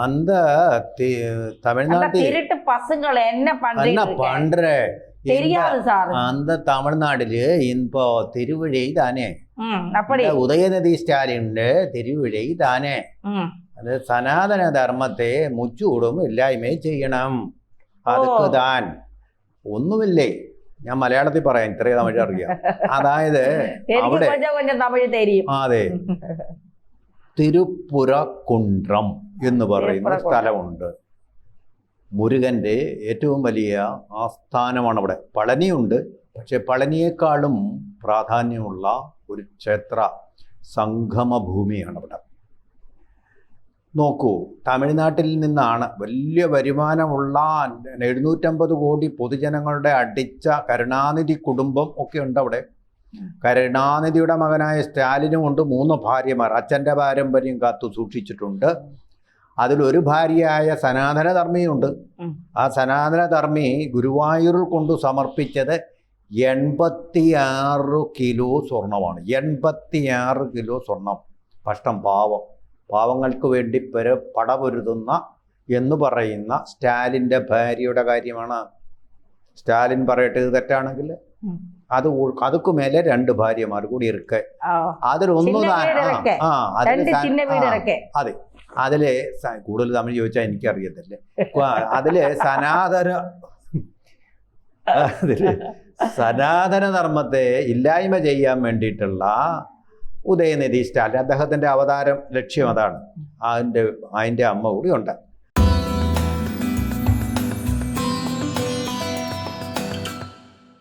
அந்த தமிழ்நாட்டு திருட்டு பசங்கள் என்ன பண்ற தெரியாது சார். அந்த தமிழ்நாட்டிല് இப்போ திருவிழை தானே, அப்படி உதயநிதி ஸ்டாலின் திருவிழை தானே. അത് സനാതന ധർമ്മത്തെ മുച്ചൂടും ഇല്ലായ്മ ചെയ്യണം. അതൊക്കെ താൻ ഒന്നുമില്ലേ. ഞാൻ മലയാളത്തിൽ പറയാം, ഇത്രയും തമിഴ് അറിയാം. അതായത് അവിടെ അതെ, തിരുപ്പുറക്കുണ്ട്രം എന്ന് പറയുന്ന സ്ഥലമുണ്ട്. മുരുകൻ്റെ ഏറ്റവും വലിയ ആസ്ഥാനമാണ് അവിടെ. പളനിയുണ്ട്, പക്ഷെ പളനിയേക്കാളും പ്രാധാന്യമുള്ള ഒരു ക്ഷേത്ര സംഗമ ഭൂമിയാണ് അവിടെ. നോക്കൂ, തമിഴ്നാട്ടിൽ നിന്നാണ് വലിയ വരുമാനമുള്ള 750 കോടി പൊതുജനങ്ങളുടെ അടിച്ച കരുണാനിധി കുടുംബം ഒക്കെ ഉണ്ട് അവിടെ. കരുണാനിധിയുടെ മകനായ സ്റ്റാലിനും ഉണ്ട് 3 ഭാര്യമാർ. അച്ഛൻ്റെ പാരമ്പര്യം കാത്തു സൂക്ഷിച്ചിട്ടുണ്ട്. അതിലൊരു ഭാര്യയായ സനാതനധർമ്മിയുണ്ട്. ആ സനാതനധർമ്മി ഗുരുവായൂരിൽ കൊണ്ടു സമർപ്പിച്ചത് 86 കിലോ സ്വർണമാണ്. 86 കിലോ സ്വർണം. കഷ്ടം, പാവങ്ങൾക്ക് വേണ്ടി പടപൊരുതുന്ന എന്ന് പറയുന്ന സ്റ്റാലിൻ്റെ ഭാര്യയുടെ കാര്യമാണ്. സ്റ്റാലിൻ പറയട്ടെ ഇത് തെറ്റാണെങ്കിൽ അതുക്ക് മേലെ 2 ഭാര്യമാർ കൂടി ഇരിക്കെ. അതിലൊന്നു അതെ, അതില് കൂടുതൽ തമിഴ് ചോദിച്ചാൽ എനിക്കറിയത്തില്ല. അതില് സനാതന ധർമ്മത്തെ ഇല്ലായ്മ ചെയ്യാൻ വേണ്ടിയിട്ടുള്ള ഉദയനിധി സ്റ്റാലിൻ, അദ്ദേഹത്തിൻ്റെ അവതാരം ലക്ഷ്യം അതാണ്. അതിൻ്റെ അമ്മ കൂടി ഉണ്ട്.